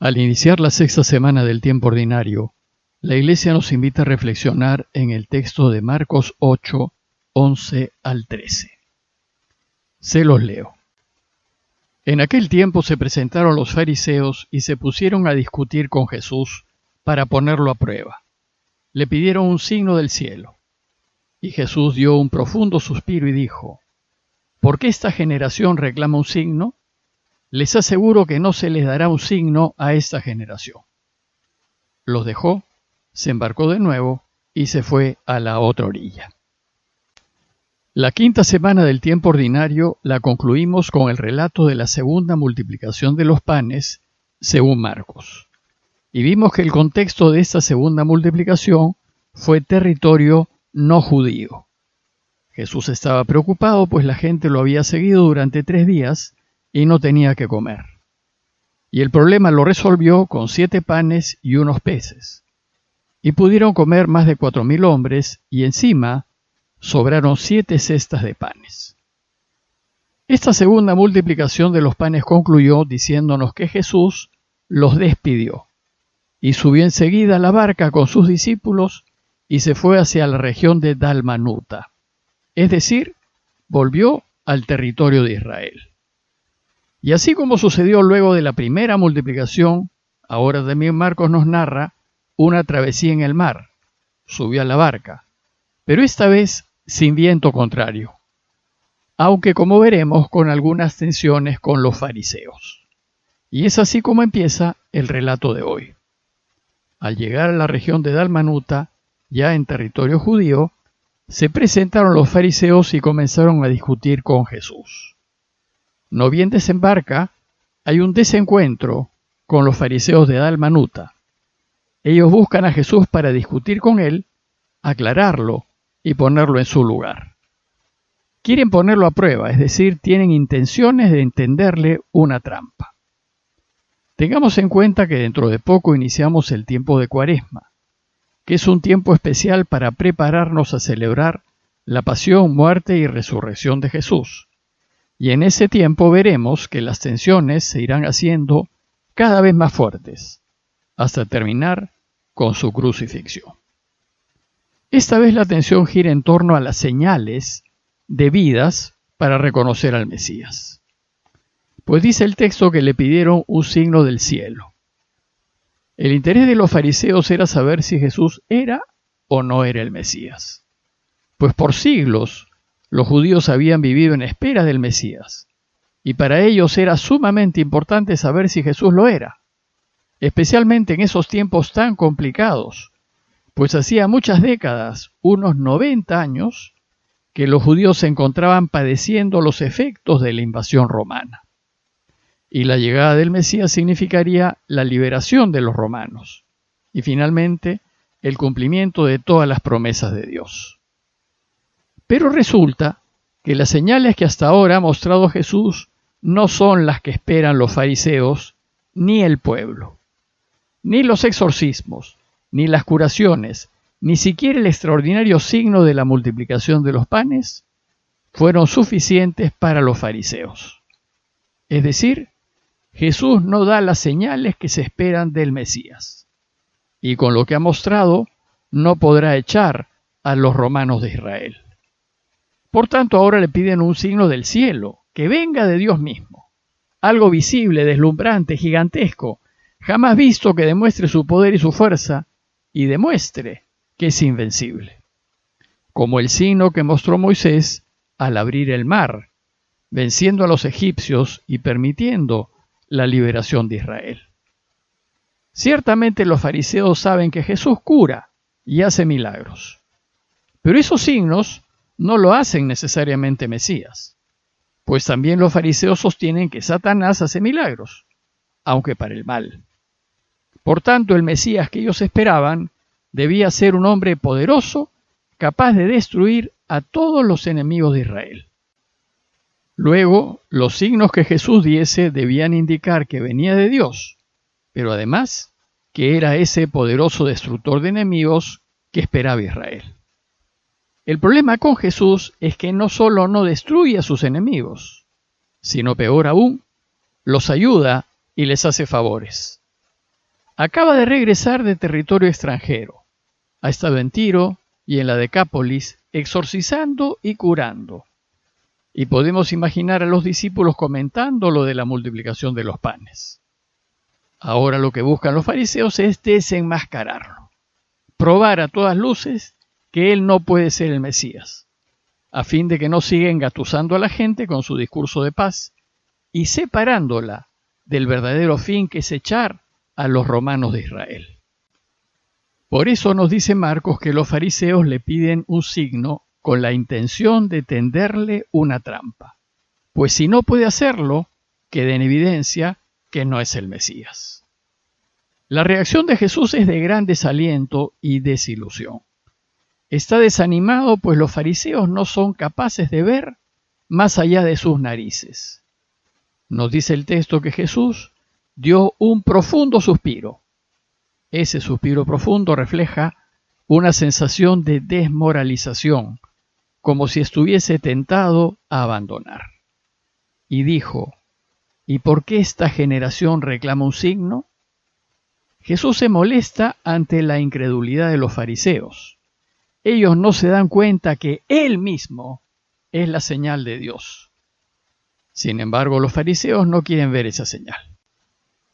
Al iniciar la sexta semana del tiempo ordinario, la Iglesia nos invita a reflexionar en el texto de Marcos 8, 11 al 13. Se los leo. En aquel tiempo se presentaron los fariseos y se pusieron a discutir con Jesús para ponerlo a prueba. Le pidieron un signo del cielo. Y Jesús dio un profundo suspiro y dijo: ¿Por qué esta generación reclama un signo? Les aseguro que no se les dará un signo a esta generación. Los dejó, se embarcó de nuevo y se fue a la otra orilla. La quinta semana del tiempo ordinario la concluimos con el relato de la segunda multiplicación de los panes, según Marcos. Y vimos que el contexto de esta segunda multiplicación fue territorio no judío. Jesús estaba preocupado, pues la gente lo había seguido durante 3 días y no tenía que comer. Y el problema lo resolvió con 7 panes y unos peces. Y pudieron comer más de 4,000 hombres, y encima sobraron 7 cestas de panes. Esta segunda multiplicación de los panes concluyó diciéndonos que Jesús los despidió, y subió enseguida a la barca con sus discípulos y se fue hacia la región de Dalmanuta, es decir, volvió al territorio de Israel. Y así como sucedió luego de la primera multiplicación, ahora también Marcos nos narra una travesía en el mar. Subió a la barca, pero esta vez sin viento contrario, aunque como veremos con algunas tensiones con los fariseos. Y es así como empieza el relato de hoy. Al llegar a la región de Dalmanuta, ya en territorio judío, se presentaron los fariseos y comenzaron a discutir con Jesús. No bien desembarca, hay un desencuentro con los fariseos de Dalmanuta. Ellos buscan a Jesús para discutir con él, aclararlo y ponerlo en su lugar. Quieren ponerlo a prueba, es decir, tienen intenciones de tenderle una trampa. Tengamos en cuenta que dentro de poco iniciamos el tiempo de Cuaresma, que es un tiempo especial para prepararnos a celebrar la pasión, muerte y resurrección de Jesús. Y en ese tiempo veremos que las tensiones se irán haciendo cada vez más fuertes, hasta terminar con su crucifixión. Esta vez la atención gira en torno a las señales debidas para reconocer al Mesías. Pues dice el texto que le pidieron un signo del cielo. El interés de los fariseos era saber si Jesús era o no era el Mesías. Pues por siglos los judíos habían vivido en espera del Mesías, y para ellos era sumamente importante saber si Jesús lo era, especialmente en esos tiempos tan complicados, pues hacía muchas décadas, unos 90 años, que los judíos se encontraban padeciendo los efectos de la invasión romana. Y la llegada del Mesías significaría la liberación de los romanos, y finalmente el cumplimiento de todas las promesas de Dios. Pero resulta que las señales que hasta ahora ha mostrado Jesús no son las que esperan los fariseos ni el pueblo. Ni los exorcismos, ni las curaciones, ni siquiera el extraordinario signo de la multiplicación de los panes fueron suficientes para los fariseos. Es decir, Jesús no da las señales que se esperan del Mesías, y con lo que ha mostrado no podrá echar a los romanos de Israel. Por tanto, ahora le piden un signo del cielo, que venga de Dios mismo, algo visible, deslumbrante, gigantesco, jamás visto, que demuestre su poder y su fuerza, y demuestre que es invencible. Como el signo que mostró Moisés al abrir el mar, venciendo a los egipcios y permitiendo la liberación de Israel. Ciertamente los fariseos saben que Jesús cura y hace milagros, pero esos signos no lo hacen necesariamente Mesías, pues también los fariseos sostienen que Satanás hace milagros, aunque para el mal. Por tanto, el Mesías que ellos esperaban debía ser un hombre poderoso, capaz de destruir a todos los enemigos de Israel. Luego, los signos que Jesús diese debían indicar que venía de Dios, pero además que era ese poderoso destructor de enemigos que esperaba Israel. El problema con Jesús es que no solo no destruye a sus enemigos, sino peor aún, los ayuda y les hace favores. acaba de regresar de territorio extranjero. Ha estado en Tiro y en la Decápolis exorcizando y curando. Y podemos imaginar a los discípulos comentando lo de la multiplicación de los panes. Ahora lo que buscan los fariseos es desenmascararlo, probar a todas luces que él no puede ser el Mesías, a fin de que no siga engatusando a la gente con su discurso de paz y separándola del verdadero fin que es echar a los romanos de Israel. Por eso nos dice Marcos que los fariseos le piden un signo con la intención de tenderle una trampa, pues si no puede hacerlo, queda en evidencia que no es el Mesías. La reacción de Jesús es de gran desaliento y desilusión. Está desanimado pues los fariseos no son capaces de ver más allá de sus narices. Nos dice el texto que Jesús dio un profundo suspiro. Ese suspiro profundo refleja una sensación de desmoralización, como si estuviese tentado a abandonar. Y dijo: ¿y por qué esta generación reclama un signo? Jesús se molesta ante la incredulidad de los fariseos. Ellos no se dan cuenta que Él mismo es la señal de Dios. Sin embargo, los fariseos no quieren ver esa señal.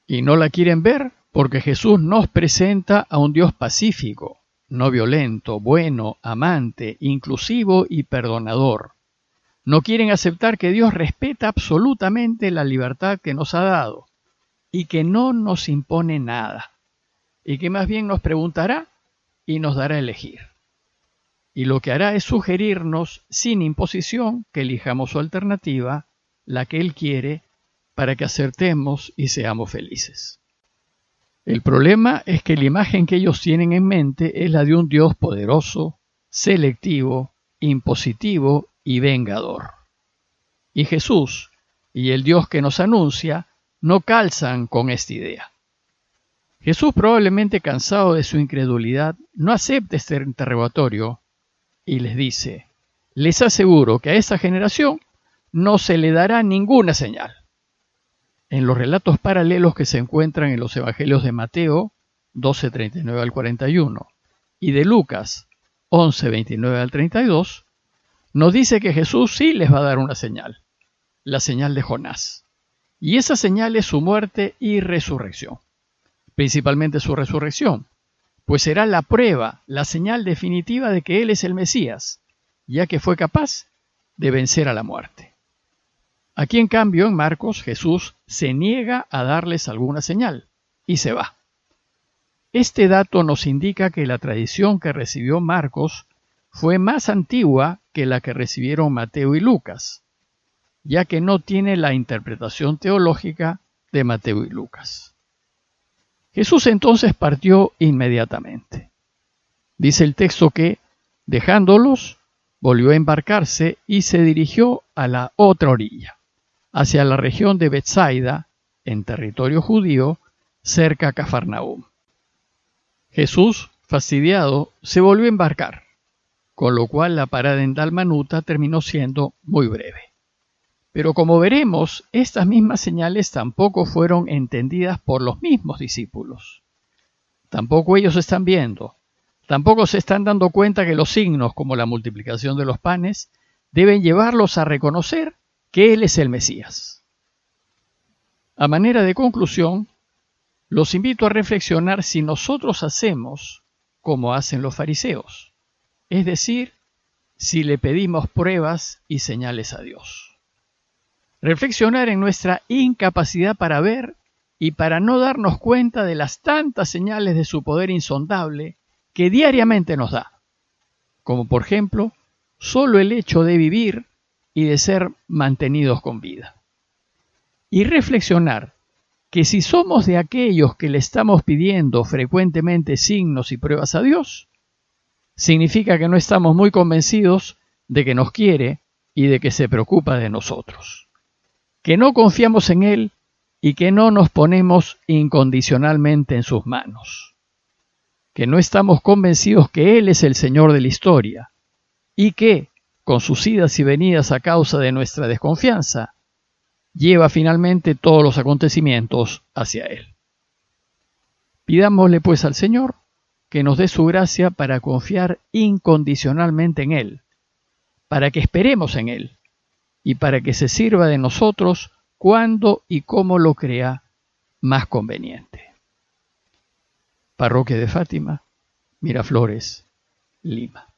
Y no la quieren ver porque Jesús nos presenta a un Dios pacífico, no violento, bueno, amante, inclusivo y perdonador. No quieren aceptar que Dios respeta absolutamente la libertad que nos ha dado y que no nos impone nada, y que más bien nos preguntará y nos dará a elegir. Y lo que hará es sugerirnos sin imposición que elijamos su alternativa, la que Él quiere, para que acertemos y seamos felices. El problema es que la imagen que ellos tienen en mente es la de un Dios poderoso, selectivo, impositivo y vengador. Y Jesús y el Dios que nos anuncia no calzan con esta idea. Jesús, probablemente cansado de su incredulidad, no acepta este interrogatorio y les dice: les aseguro que a esta generación no se le dará ninguna señal. En los relatos paralelos que se encuentran en los evangelios de Mateo 12:39 al 41 y de Lucas 11:29 al 32, nos dice que Jesús sí les va a dar una señal, la señal de Jonás. Y esa señal es su muerte y resurrección, principalmente su resurrección, pues será la prueba, la señal definitiva de que Él es el Mesías, ya que fue capaz de vencer a la muerte. Aquí, en cambio, en Marcos, Jesús se niega a darles alguna señal y se va. Este dato nos indica que la tradición que recibió Marcos fue más antigua que la que recibieron Mateo y Lucas, ya que no tiene la interpretación teológica de Mateo y Lucas. Jesús entonces partió inmediatamente. Dice el texto que, dejándolos, volvió a embarcarse y se dirigió a la otra orilla, hacia la región de Betsaida, en territorio judío, cerca a Cafarnaúm. Jesús, fastidiado, se volvió a embarcar, con lo cual la parada en Dalmanuta terminó siendo muy breve. Pero como veremos, estas mismas señales tampoco fueron entendidas por los mismos discípulos. Tampoco ellos están viendo, tampoco se están dando cuenta que los signos, como la multiplicación de los panes, deben llevarlos a reconocer que Él es el Mesías. A manera de conclusión, los invito a reflexionar si nosotros hacemos como hacen los fariseos, es decir, si le pedimos pruebas y señales a Dios. Reflexionar en nuestra incapacidad para ver y para no darnos cuenta de las tantas señales de su poder insondable que diariamente nos da, como por ejemplo, solo el hecho de vivir y de ser mantenidos con vida. Y reflexionar que si somos de aquellos que le estamos pidiendo frecuentemente signos y pruebas a Dios, significa que no estamos muy convencidos de que nos quiere y de que se preocupa de nosotros, que no confiamos en Él y que no nos ponemos incondicionalmente en sus manos, que no estamos convencidos que Él es el Señor de la historia y que, con sus idas y venidas a causa de nuestra desconfianza, lleva finalmente todos los acontecimientos hacia Él. Pidámosle pues al Señor que nos dé su gracia para confiar incondicionalmente en Él, para que esperemos en Él y para que se sirva de nosotros cuando y como lo crea más conveniente. Parroquia de Fátima, Miraflores, Lima.